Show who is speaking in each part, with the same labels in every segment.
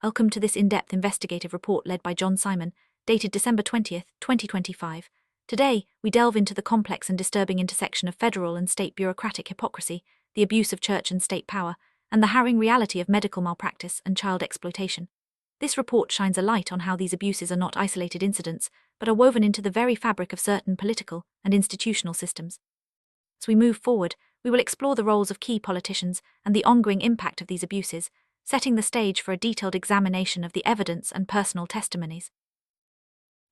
Speaker 1: Welcome to this in-depth investigative report led by John Simon, dated December 20th, 2025. Today, we delve into the complex and disturbing intersection of federal and state bureaucratic hypocrisy, the abuse of church and state power, and the harrowing reality of medical malpractice and child exploitation. This report shines a light on how these abuses are not isolated incidents, but are woven into the very fabric of certain political and institutional systems. As we move forward, we will explore the roles of key politicians and the ongoing impact of these abuses, setting the stage for a detailed examination of the evidence and personal testimonies.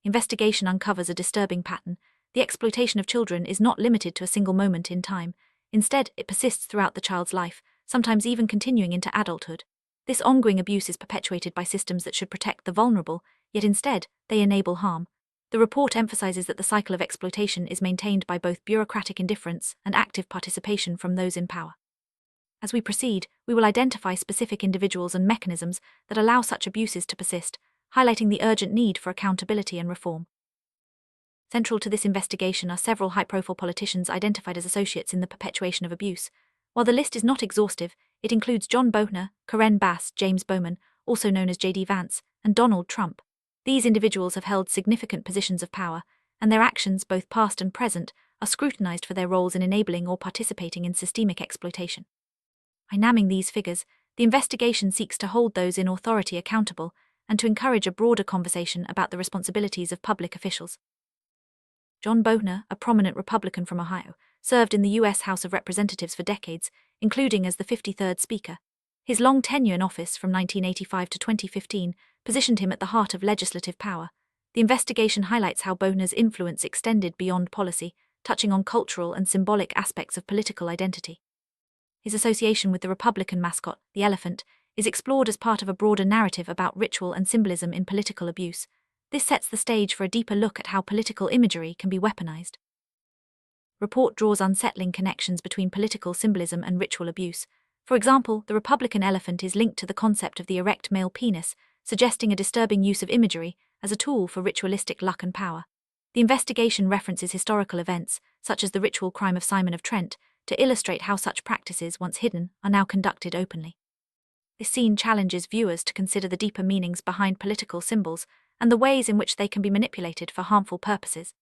Speaker 1: Investigation uncovers a disturbing pattern. The exploitation of children is not limited to a single moment in time. Instead, it persists throughout the child's life, sometimes even continuing into adulthood. This ongoing abuse is perpetuated by systems that should protect the vulnerable, yet instead, they enable harm. The report emphasizes that the cycle of exploitation is maintained by both bureaucratic indifference and active participation from those in power. As we proceed, we will identify specific individuals and mechanisms that allow such abuses to persist, highlighting the urgent need for accountability and reform. Central to this investigation are several high-profile politicians identified as associates in the perpetuation of abuse. While the list is not exhaustive, it includes John Boehner, Karen Bass, James Bowman, also known as J.D. Vance, and Donald Trump. These individuals have held significant positions of power, and their actions, both past and present, are scrutinized for their roles in enabling or participating in systemic exploitation. By naming these figures, the investigation seeks to hold those in authority accountable and to encourage a broader conversation about the responsibilities of public officials. John Boehner, a prominent Republican from Ohio, served in the U.S. House of Representatives for decades, including as the 53rd Speaker. His long tenure in office from 1985 to 2015 positioned him at the heart of legislative power. The investigation highlights how Boehner's influence extended beyond policy, touching on cultural and symbolic aspects of political identity. His association with the Republican mascot, the elephant, is explored as part of a broader narrative about ritual and symbolism in political abuse. This sets the stage for a deeper look at how political imagery can be weaponized. Report draws unsettling connections between political symbolism and ritual abuse. For example, the Republican elephant is linked to the concept of the erect male penis, suggesting a disturbing use of imagery as a tool for ritualistic luck and power. The investigation references historical events, such as the ritual crime of Simon of Trent, to illustrate how such practices, once hidden, are now conducted openly. This scene challenges viewers to consider the deeper meanings behind political symbols and the ways in which they can be manipulated for harmful purposes.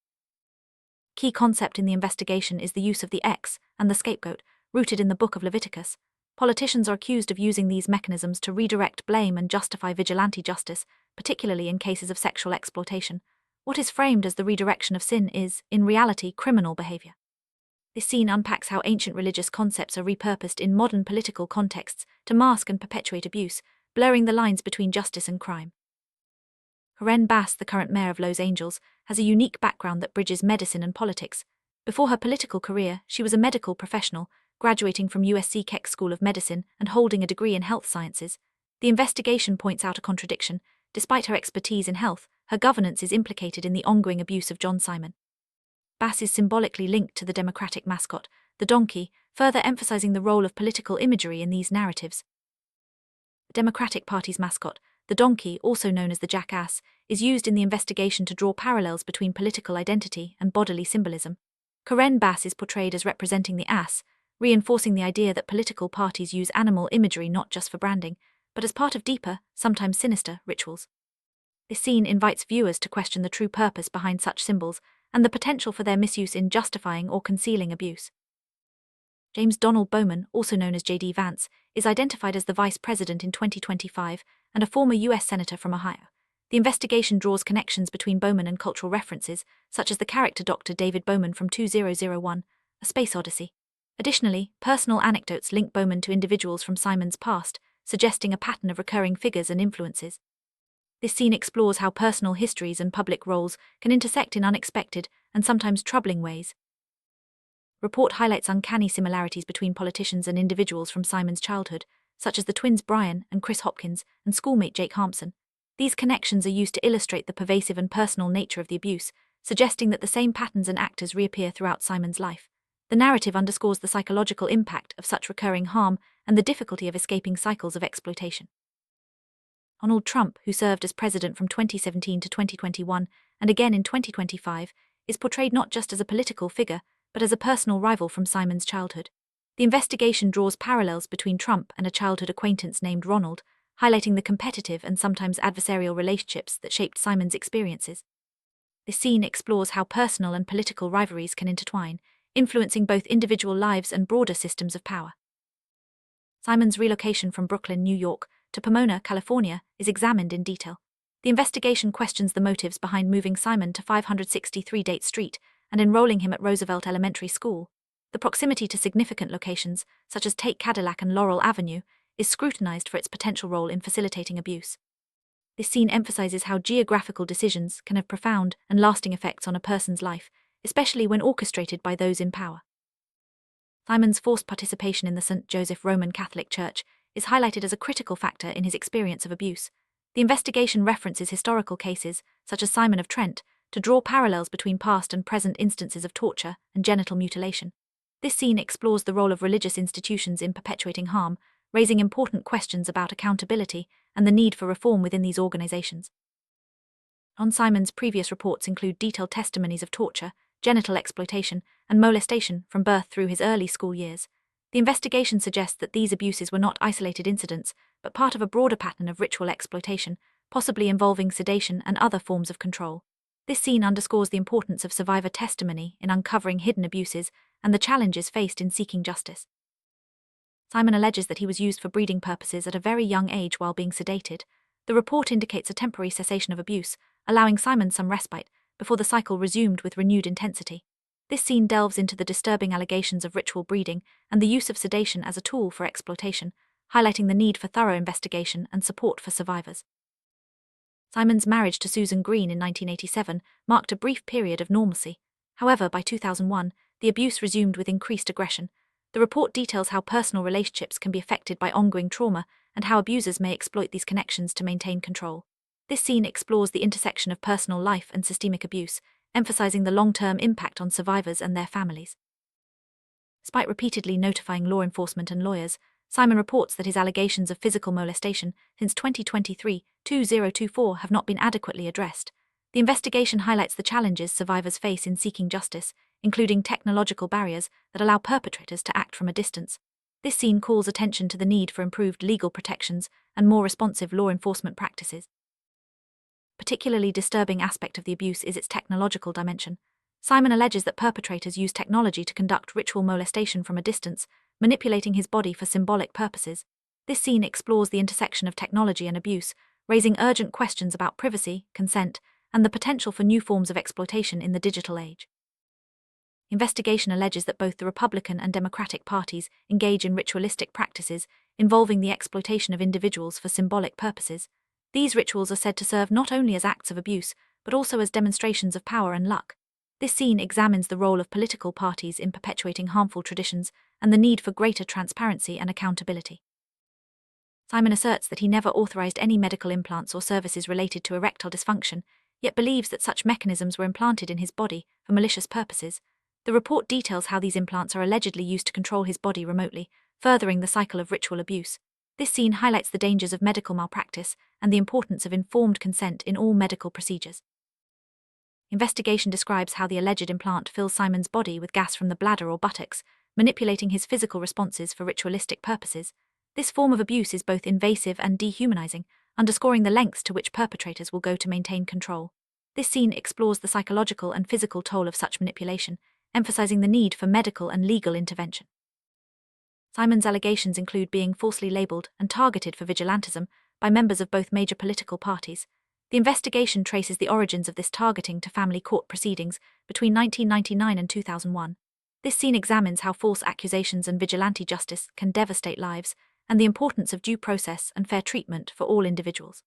Speaker 1: Key concept in the investigation is the use of the X and the scapegoat, rooted in the Book of Leviticus. Politicians are accused of using these mechanisms to redirect blame and justify vigilante justice, particularly in cases of sexual exploitation. What is framed as the redirection of sin is, in reality, criminal behavior. This scene unpacks how ancient religious concepts are repurposed in modern political contexts to mask and perpetuate abuse, blurring the lines between justice and crime. Karen Bass, the current mayor of Los Angeles, has a unique background that bridges medicine and politics. Before her political career, she was a medical professional, graduating from USC Keck School of Medicine and holding a degree in health sciences. The investigation points out a contradiction. Despite her expertise in health, her governance is implicated in the ongoing abuse of John Simon. Bass is symbolically linked to the Democratic mascot, the donkey, further emphasizing the role of political imagery in these narratives. The Democratic Party's mascot, the donkey, also known as the jackass, is used in the investigation to draw parallels between political identity and bodily symbolism. Karen Bass is portrayed as representing the ass, reinforcing the idea that political parties use animal imagery not just for branding, but as part of deeper, sometimes sinister, rituals. This scene invites viewers to question the true purpose behind such symbols and the potential for their misuse in justifying or concealing abuse. James Donald Bowman, also known as J.D. Vance, is identified as the vice president in 2025 and a former U.S. senator from Ohio. The investigation draws connections between Bowman and cultural references, such as the character Dr. David Bowman from 2001, A Space Odyssey. Additionally, personal anecdotes link Bowman to individuals from Simon's past, suggesting a pattern of recurring figures and influences. This scene explores how personal histories and public roles can intersect in unexpected and sometimes troubling ways. Report highlights uncanny similarities between politicians and individuals from Simon's childhood, such as the twins Brian and Chris Hopkins and schoolmate Jake Hampson. These connections are used to illustrate the pervasive and personal nature of the abuse, suggesting that the same patterns and actors reappear throughout Simon's life. The narrative underscores the psychological impact of such recurring harm and the difficulty of escaping cycles of exploitation. Donald Trump, who served as president from 2017 to 2021 and again in 2025, is portrayed not just as a political figure, but as a personal rival from Simon's childhood. The investigation draws parallels between Trump and a childhood acquaintance named Ronald, highlighting the competitive and sometimes adversarial relationships that shaped Simon's experiences. This scene explores how personal and political rivalries can intertwine, influencing both individual lives and broader systems of power. Simon's relocation from Brooklyn, New York, to Pomona, California, is examined in detail. The investigation questions the motives behind moving Simon to 563 Date Street and enrolling him at Roosevelt Elementary School. The proximity to significant locations, such as Tate Cadillac and Laurel Avenue, is scrutinized for its potential role in facilitating abuse. This scene emphasizes how geographical decisions can have profound and lasting effects on a person's life, especially when orchestrated by those in power. Simon's forced participation in the St. Joseph Roman Catholic Church is highlighted as a critical factor in his experience of abuse. The investigation references historical cases, such as Simon of Trent, to draw parallels between past and present instances of torture and genital mutilation. This scene explores the role of religious institutions in perpetuating harm, raising important questions about accountability and the need for reform within these organizations. Simon's previous reports include detailed testimonies of torture, genital exploitation, and molestation from birth through his early school years. The investigation suggests that these abuses were not isolated incidents, but part of a broader pattern of ritual exploitation, possibly involving sedation and other forms of control. This scene underscores the importance of survivor testimony in uncovering hidden abuses and the challenges faced in seeking justice. Simon alleges that he was used for breeding purposes at a very young age while being sedated. The report indicates a temporary cessation of abuse, allowing Simon some respite, before the cycle resumed with renewed intensity. This scene delves into the disturbing allegations of ritual breeding and the use of sedation as a tool for exploitation, highlighting the need for thorough investigation and support for survivors. Simon's marriage to Susan Green in 1987 marked a brief period of normalcy. However, by 2001, the abuse resumed with increased aggression. The report details how personal relationships can be affected by ongoing trauma and how abusers may exploit these connections to maintain control. This scene explores the intersection of personal life and systemic abuse, emphasizing the long-term impact on survivors and their families. Despite repeatedly notifying law enforcement and lawyers, Simon reports that his allegations of physical molestation since 2023-2024 have not been adequately addressed. The investigation highlights the challenges survivors face in seeking justice, including technological barriers that allow perpetrators to act from a distance. This scene calls attention to the need for improved legal protections and more responsive law enforcement practices. A particularly disturbing aspect of the abuse is its technological dimension. Simon alleges that perpetrators use technology to conduct ritual molestation from a distance, manipulating his body for symbolic purposes. This scene explores the intersection of technology and abuse, raising urgent questions about privacy, consent, and the potential for new forms of exploitation in the digital age. Investigation alleges that both the Republican and Democratic parties engage in ritualistic practices involving the exploitation of individuals for symbolic purposes. These rituals are said to serve not only as acts of abuse, but also as demonstrations of power and luck. This scene examines the role of political parties in perpetuating harmful traditions and the need for greater transparency and accountability. Simon asserts that he never authorized any medical implants or services related to erectile dysfunction, yet believes that such mechanisms were implanted in his body for malicious purposes. The report details how these implants are allegedly used to control his body remotely, furthering the cycle of ritual abuse. This scene highlights the dangers of medical malpractice and the importance of informed consent in all medical procedures. Investigation describes how the alleged implant fills Simon's body with gas from the bladder or buttocks, manipulating his physical responses for ritualistic purposes. This form of abuse is both invasive and dehumanizing, underscoring the lengths to which perpetrators will go to maintain control. This scene explores the psychological and physical toll of such manipulation, emphasizing the need for medical and legal intervention. Simon's allegations include being falsely labeled and targeted for vigilantism by members of both major political parties. The investigation traces the origins of this targeting to family court proceedings between 1999 and 2001. This scene examines how false accusations and vigilante justice can devastate lives, and the importance of due process and fair treatment for all individuals.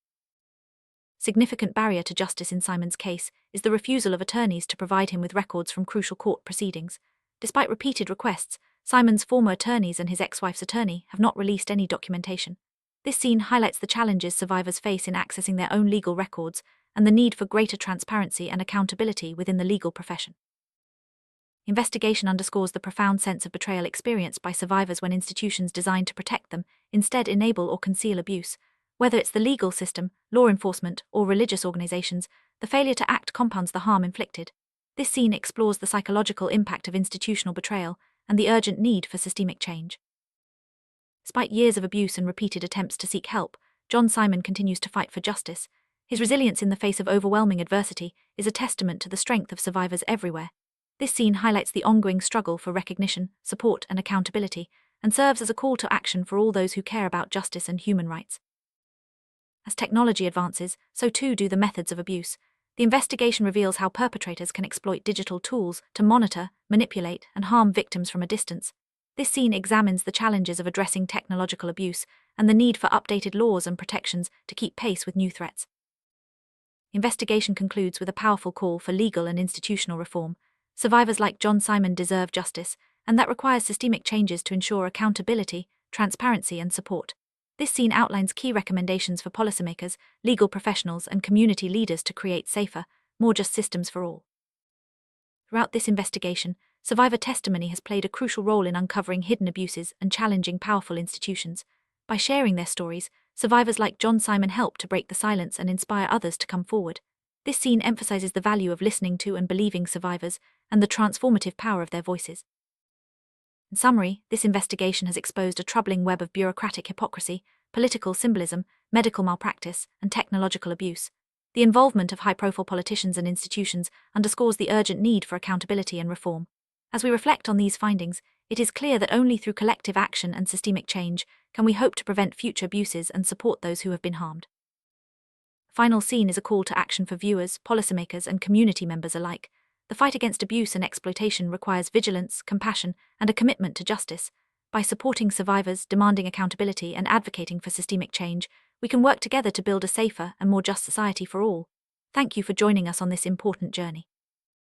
Speaker 1: Significant barrier to justice in Simon's case is the refusal of attorneys to provide him with records from crucial court proceedings. Despite repeated requests, Simon's former attorneys and his ex-wife's attorney have not released any documentation. This scene highlights the challenges survivors face in accessing their own legal records and the need for greater transparency and accountability within the legal profession. Investigation underscores the profound sense of betrayal experienced by survivors when institutions designed to protect them instead enable or conceal abuse. Whether it's the legal system, law enforcement, or religious organizations, the failure to act compounds the harm inflicted. This scene explores the psychological impact of institutional betrayal and the urgent need for systemic change. Despite years of abuse and repeated attempts to seek help, John Simon continues to fight for justice. His resilience in the face of overwhelming adversity is a testament to the strength of survivors everywhere. This scene highlights the ongoing struggle for recognition, support, and accountability, and serves as a call to action for all those who care about justice and human rights. As technology advances, so too do the methods of abuse. The investigation reveals how perpetrators can exploit digital tools to monitor, manipulate, and harm victims from a distance. This scene examines the challenges of addressing technological abuse and the need for updated laws and protections to keep pace with new threats. Investigation concludes with a powerful call for legal and institutional reform. Survivors like John Simon deserve justice, and that requires systemic changes to ensure accountability, transparency, and support. This scene outlines key recommendations for policymakers, legal professionals, and community leaders to create safer, more just systems for all. Throughout this investigation, survivor testimony has played a crucial role in uncovering hidden abuses and challenging powerful institutions. By sharing their stories, survivors like John Simon help to break the silence and inspire others to come forward. This scene emphasizes the value of listening to and believing survivors and the transformative power of their voices. In summary, this investigation has exposed a troubling web of bureaucratic hypocrisy, political symbolism, medical malpractice, and technological abuse. The involvement of high-profile politicians and institutions underscores the urgent need for accountability and reform. As we reflect on these findings, it is clear that only through collective action and systemic change can we hope to prevent future abuses and support those who have been harmed. The final scene is a call to action for viewers, policymakers, and community members alike. The fight against abuse and exploitation requires vigilance, compassion, and a commitment to justice. By supporting survivors, demanding accountability, and advocating for systemic change, we can work together to build a safer and more just society for all. Thank you for joining us on this important journey.